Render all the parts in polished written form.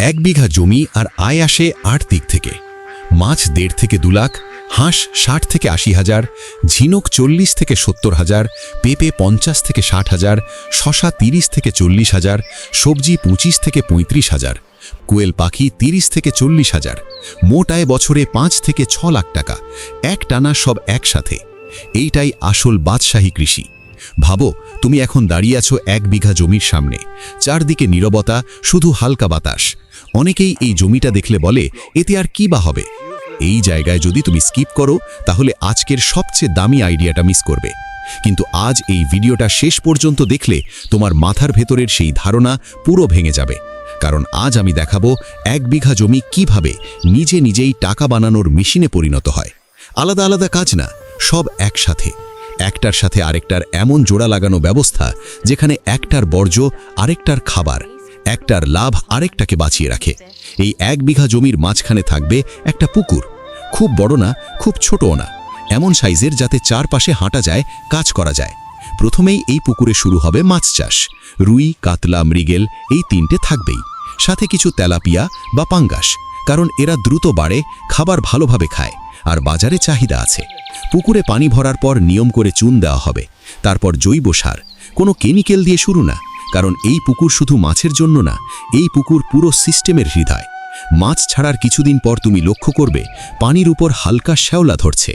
1 বিঘা জমি আর আয় আসে 8 দিক থেকে। মাছ 1.5 থেকে 2 লাখ, হাঁস 60 থেকে 80 হাজার, ঝিনুক 40 থেকে 70 হাজার, পেঁপে 50 থেকে 60 হাজার, শশা 30 থেকে 40 হাজার, সবজি 25 থেকে 35 হাজার, কোয়েল পাখি 30 থেকে 40 হাজার। মোট আয় বছরে 5 থেকে 6 লাখ টাকা, এক টানা সব একসাথে। এইটাই আসল বাদশাহী কৃষি। ভাবো, তুমি এখন দাঁড়িয়ে আছো 1 বিঘা জমির সামনে, চারদিকে নীরবতা, শুধু হালকা বাতাস। অনেকেই এই জমিটা দেখলে বলে, এতে আর কি বা হবে। এই জায়গায় যদি তুমি স্কিপ করো, তাহলে আজকের সবচেয়ে দামি আইডিয়াটা মিস করবে। কিন্তু আজ এই ভিডিওটা শেষ পর্যন্ত দেখলে তোমার মাথার ভেতরের সেই ধারণা পুরো ভেঙে যাবে। কারণ আজ আমি দেখাবো 1 বিঘা জমি কিভাবে নিজে নিজেই টাকা বানানোর মেশিনে পরিণত হয়। আলাদা আলাদা কাজ না, সব একসাথে। একটার সাথে আরেকটার এমন জোড়া লাগানো ব্যবস্থা, যেখানে একটার বর্জ্য আরেকটার খাবার, একটার লাভ আরেকটাকে বাঁচিয়ে রাখে। এই 1 বিঘা জমির মাঝখানে থাকবে একটা পুকুর, খুব বড় না, খুব ছোটও না, এমন সাইজের যাতে চারপাশে হাঁটা যায়, কাজ করা যায়। প্রথমেই এই পুকুরে শুরু হবে মাছ চাষ। রুই, কাতলা, মৃগেল এই 3টে থাকবেই, সাথে কিছু তেলাপিয়া বা পাঙ্গাস, কারণ এরা দ্রুত বাড়ে, খাবার ভালোভাবে খায় আর বাজারে চাহিদা আছে। পুকুরে পানি ভরার পর নিয়ম করে চুন দেওয়া হবে, তারপর জৈব সার। কোনো কেমিক্যাল দিয়ে শুরু না, কারণ এই পুকুর শুধু মাছের জন্য না, এই পুকুর পুরো সিস্টেমের হৃদয়। মাছ ছাড়ার কিছুদিন পর তুমি লক্ষ্য করবে পানির উপর হালকা শ্যাওলা ধরছে।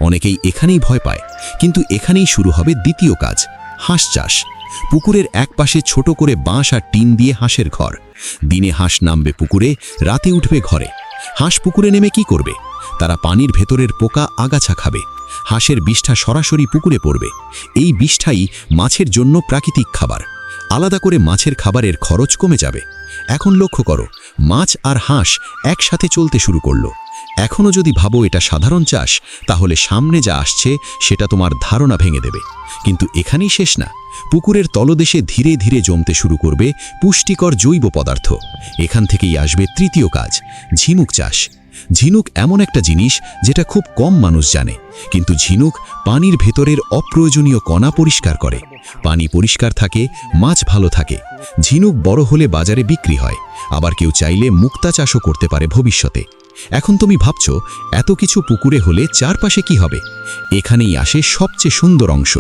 অনেকেই এখানেই ভয় পায়, কিন্তু এখানেই শুরু হবে দ্বিতীয় কাজ, হাঁস চাষ। পুকুরের এক পাশে ছোট করে বাঁশ আর টিন দিয়ে হাঁসের ঘর। দিনে হাঁস নামবে পুকুরে, রাতে উঠবে ঘরে। হাঁস পুকুরে নেমে কি করবে? তারা পানির ভেতরের পোকা, আগাছা খাবে। হাঁসের বিষ্ঠা সরাসরি পুকুরে পড়বে। এই বিষ্ঠাই মাছের জন্য প্রাকৃতিক খাবার। আলাদা করে মাছের খাবারের খরচ কমে যাবে। এখন লক্ষ্য করো, মাছ আর হাঁস একসাথে চলতে শুরু করলো। এখনও যদি ভাবো এটা সাধারণ চাষ, তাহলে সামনে যা আসছে সেটা তোমার ধারণা ভেঙে দেবে। কিন্তু এখানেই শেষ না, পুকুরের তলদেশে ধীরে ধীরে জমতে শুরু করবে পুষ্টিকর জৈব পদার্থ। এখান থেকেই আসবে তৃতীয় কাজ, ঝিনুক চাষ। ঝিনুক এমন একটা জিনিস যেটা খুব কম মানুষ জানে, কিন্তু ঝিনুক পানির ভেতরের অপ্রয়োজনীয় কণা পরিষ্কার করে। পানি পরিষ্কার থাকে, মাছ ভালো থাকে। ঝিনুক বড় হলে বাজারে বিক্রি হয়, আবার কেউ চাইলে মুক্তা চাষও করতে পারে ভবিষ্যতে। এখন তুমি ভাবছো, এত কিছু পুকুরে হলে চারপাশে কি হবে? এখানেই আসে সবচেয়ে সুন্দর অংশ।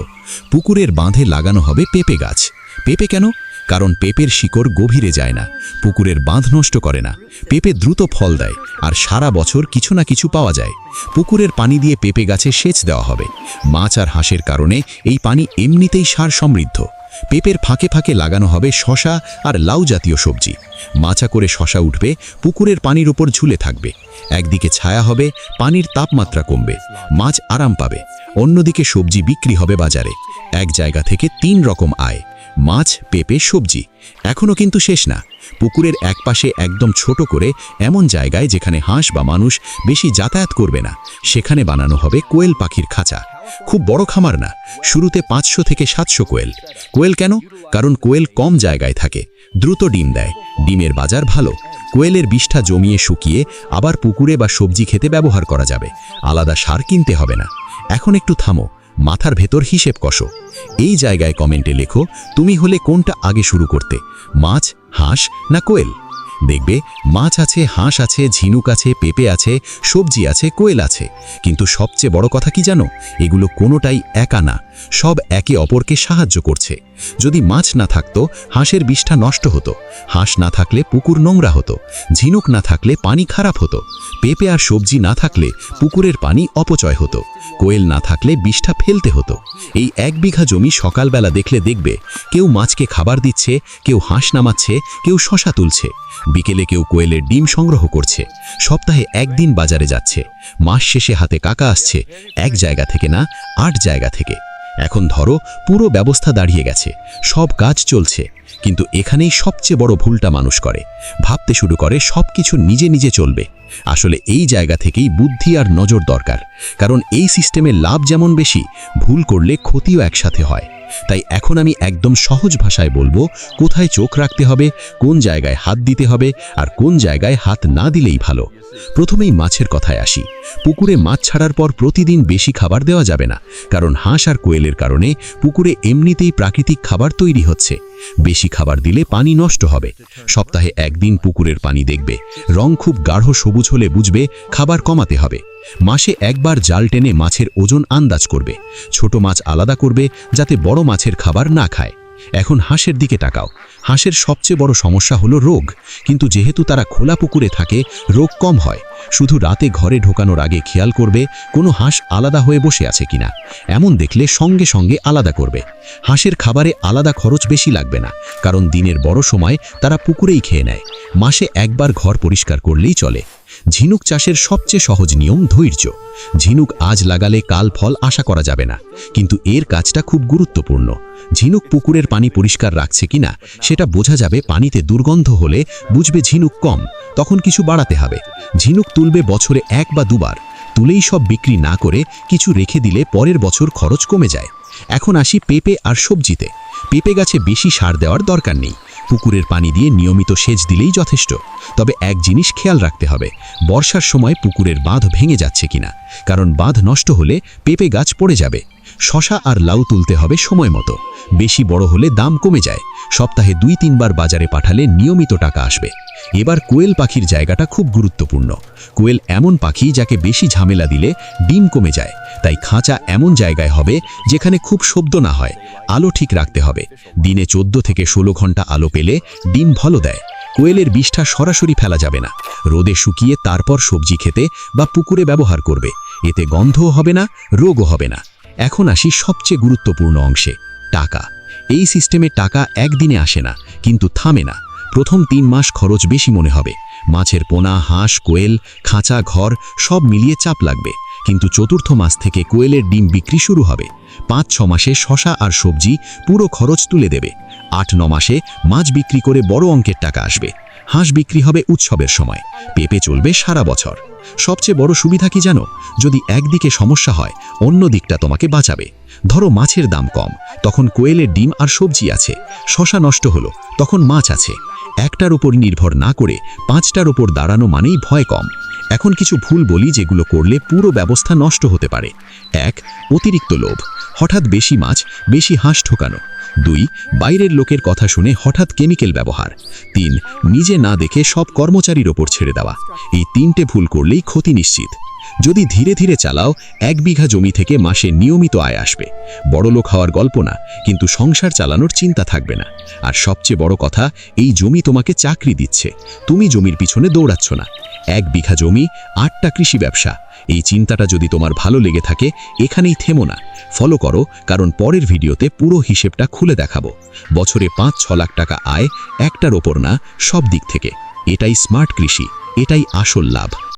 পুকুরের বাঁধে লাগানো হবে পেঁপে গাছ। পেঁপে কেন? কারণ পেঁপের শিকড় গভীরে যায় না, পুকুরের বাঁধ নষ্ট করে না। পেঁপে দ্রুত ফল দেয় আর সারা বছর কিছু না কিছু পাওয়া যায়। পুকুরের পানি দিয়ে পেঁপে গাছে সেচ দেওয়া হবে। মাছ আর হাঁসের কারণে এই পানি এমনিতেই সার সমৃদ্ধ। পেঁপের ফাঁকে ফাঁকে লাগানো হবে শশা আর লাউ জাতীয় সবজি। মাচা করে শশা উঠবে, পুকুরের পানির উপর ঝুলে থাকবে। একদিকে ছায়া হবে, পানির তাপমাত্রা কমবে, মাছ আরাম পাবে। অন্যদিকে সবজি বিক্রি হবে বাজারে। এক জায়গা থেকে 3 রকম আয়, মাছ, পেঁপে, সবজি। এখনও কিন্তু শেষ না। পুকুরের একপাশে একদম ছোট করে এমন জায়গায় যেখানে হাঁস বা মানুষ বেশি যাতায়াত করবে না, সেখানে বানানো হবে কোয়েল পাখির খাঁচা। খুব বড় খামার না, শুরুতে 500 থেকে 700 কোয়েল। কোয়েল কেন? কারণ কোয়েল কম জায়গায় থাকে, দ্রুত ডিম দেয়, ডিমের বাজার ভালো। কোয়েলের বিষ্ঠা জমিয়ে শুকিয়ে আবার পুকুরে বা সবজি খেতে ব্যবহার করা যাবে, আলাদা সার কিনতে হবে না। এখন একটু থামো, মাথার ভেতর হিসেব কষো। এই জায়গায় কমেন্টে লেখো, তুমি হলে কোনটা আগে শুরু করতে, মাছ, হাঁস না কোয়েল? দেখবে মাছ আছে, হাঁস আছে, ঝিনুক আছে, পেঁপে আছে, সবজি আছে, কোয়েল আছে। কিন্তু সবচেয়ে বড় কথা কি জানো? এগুলো কোনোটাই একা না, সব একে অপরকে সাহায্য করছে। যদি মাছ না থাকতো, হাঁসের বিষ্ঠা নষ্ট হতো। হাঁস না থাকলে পুকুর নোংরা হতো। ঝিনুক না থাকলে পানি খারাপ হতো। পেঁপে আর সবজি না থাকলে পুকুরের পানি অপচয় হতো। কোয়েল না থাকলে বিষ্ঠা ফেলতে হতো। এই 1 বিঘা জমি সকালবেলা দেখলে দেখবে কেউ মাছকে খাবার দিচ্ছে, কেউ হাঁস নামাচ্ছে, কেউ শশা তুলছে। বিকেলে কেউ কোয়েলের ডিম সংগ্রহ করছে। সপ্তাহে 1 দিন বাজারে যাচ্ছে। মাস শেষে হাতে টাকা আসছে, 1 জায়গা থেকে না, 8 জায়গা থেকে। এখন ধরো পুরো ব্যবস্থা দাঁড়িয়ে গেছে, সব কাজ চলছে, কিন্তু এখানেই সবচেয়ে বড় ভুলটা মানুষ করে। ভাবতে শুরু করে সবকিছু নিজে নিজে চলবে। আসলে এই জায়গা থেকেই বুদ্ধি আর নজর দরকার, কারণ এই সিস্টেমে লাভ যেমন বেশি, ভুল করলে ক্ষতিও একসাথে হয়। তাই এখন আমি একদম সহজ ভাষায় বলবো কোথায় চোখ রাখতে হবে, কোন জায়গায় হাত দিতে হবে আর কোন জায়গায় হাত না দিলেই ভালো। প্রথমেই মাছের কথায় আসি। পুকুরে মাছ ছাড়ার পর প্রতিদিন বেশি খাবার দেওয়া যাবে না, কারণ হাঁস আর কোয়েলের কারণে পুকুরে এমনিতেই প্রাকৃতিক খাবার তৈরি হচ্ছে। বেশি খাবার দিলে পানি নষ্ট হবে। সপ্তাহে একদিন পুকুরের পানি দেখবে, রং খুব গাঢ় সবুজ হলে বুঝবে খাবার কমাতে হবে। মাসে একবার জাল টেনে মাছের ওজন আন্দাজ করবে। ছোট মাছ আলাদা করবে যাতে বড় মাছের খাবার না খায়। এখন হাঁসের দিকে তাকাও। হাঁসের সবচেয়ে বড় সমস্যা হলো রোগ, কিন্তু যেহেতু তারা খোলা পুকুরে থাকে রোগ কম হয়। শুধু রাতে ঘরে ঢোকানোর আগে খেয়াল করবে কোনো হাঁস আলাদা হয়ে বসে আছে কিনা। এমন দেখলে সঙ্গে সঙ্গে আলাদা করবে। হাঁসের খাবারে আলাদা খরচ বেশি লাগবে না, কারণ দিনের বড় সময় তারা পুকুরেই খেয়ে নেয়। মাসে একবার ঘর পরিষ্কার করলেই চলে। ঝিনুক চাষের সবচেয়ে সহজ নিয়ম ধৈর্য। ঝিনুক আজ লাগালে কাল ফল আশা করা যাবে না, কিন্তু এর কাজটা খুব গুরুত্বপূর্ণ। ঝিনুক পুকুরের পানি পরিষ্কার রাখছে কিনা সেটা বোঝা যাবে। পানিতে দুর্গন্ধ হলে বুঝবে ঝিনুক কম, তখন কিছু বাড়াতে হবে। ঝিনুক তুলবে বছরে 1 বা 2 বার। তুলেই সব বিক্রি না করে কিছু রেখে দিলে পরের বছর খরচ কমে যায়। এখন আসি পেঁপে আর সবজিতে। পেঁপে গাছে বেশি সার দেওয়ার দরকার নেই। পুকুরের পানি দিয়ে নিয়মিত সেচ দিলেই যথেষ্ট। তবে এক জিনিস খেয়াল রাখতে হবে, বর্ষার সময় পুকুরের বাঁধ ভেঙে যাচ্ছে কিনা, কারণ বাঁধ নষ্ট হলে পেঁপে গাছ পড়ে যাবে। শশা আর লাউ তুলতে হবে সময় মতো। বেশি বড় হলে দাম কমে যায়। সপ্তাহে 2-3 বার বাজারে পাঠালে নিয়মিত টাকা আসবে। এবার কোয়েল পাখির জায়গাটা খুব গুরুত্বপূর্ণ। কোয়েল এমন পাখি যাকে বেশি ঝামেলা দিলে ডিম কমে যায়। তাই খাঁচা এমন জায়গায় হবে যেখানে খুব শব্দ না হয়। আলো ঠিক রাখতে হবে। দিনে 14 থেকে 16 ঘন্টা আলো পেলে ডিম ভালো দেয়। কোয়েলের বিষটা সরাসরি ফেলা যাবে না। রোদে শুকিয়ে তারপর সবজি খেতে বা পুকুরে ব্যবহার করবে। এতে গন্ধও হবে না, রোগও হবে না। এখন আসি সবচেয়ে গুরুত্বপূর্ণ অংশে, টাকা। এই সিস্টেমে টাকা একদিনে আসে না, কিন্তু থামে না। প্রথম 3 মাস খরচ বেশি মনে হবে। মাছের পোনা, হাঁস, কোয়েল, খাঁচা, ঘর সব মিলিয়ে চাপ লাগবে। কিন্তু 4র্থ মাস থেকে কোয়েলের ডিম বিক্রি শুরু হবে। 5-6 মাসে শশা আর সবজি পুরো খরচ তুলে দেবে। 8-9 মাসে মাছ বিক্রি করে বড় অঙ্কের টাকা আসবে। হাঁস বিক্রি হবে উৎসবের সময়। পেঁপে চলবে সারা বছর। সবচেয়ে বড় সুবিধা কি জানো? যদি একদিকে সমস্যা হয় অন্য দিকটা তোমাকে বাঁচাবে। ধরো মাছের দাম কম, তখন কোয়েলের ডিম আর সবজি আছে। শশা নষ্ট হলো, তখন মাছ আছে। একটার উপর নির্ভর না করে 5টার উপর দাঁড়ানো মানেই ভয় কম। এখন কিছু ভুল বলি যেগুলো করলে পুরো ব্যবস্থা নষ্ট হতে পারে। 1. অতিরিক্ত লোভ। হঠাৎ বেশি মাছ, বেশি হাঁস ঠোকানো। 2. বাইরের লোকের কথা শুনে হঠাৎ কেমিক্যাল ব্যবহার। 3. নিজে না দেখে সব কর্মচারীর ওপর ছেড়ে দেওয়া। এই 3টে ভুল করলেই ক্ষতি নিশ্চিত। যদি ধীরে ধীরে চালাও 1 বিঘা জমি থেকে মাসে নিয়মিত আয় আসবে। বড়লোক হওয়ার গল্প না, কিন্তু সংসার চালানোর চিন্তা থাকবে না। আর সবচেয়ে বড় কথা, এই জমি তোমাকে চাকরি দিচ্ছে, তুমি জমির পিছনে দৌড়াচ্ছ না। 1 বিঘা জমি, 8টা কৃষি ব্যবসা। এই চিন্তাটা যদি তোমার ভালো লেগে থাকে এখানেই থেমো না, ফলো করো, কারণ পরের ভিডিওতে পুরো হিসেবটা খুলে দেখাবো। বছরে 5-6 লাখ টাকা আয়, একটার ওপর না, সব দিক থেকে। এটাই স্মার্ট কৃষি, এটাই আসল লাভ।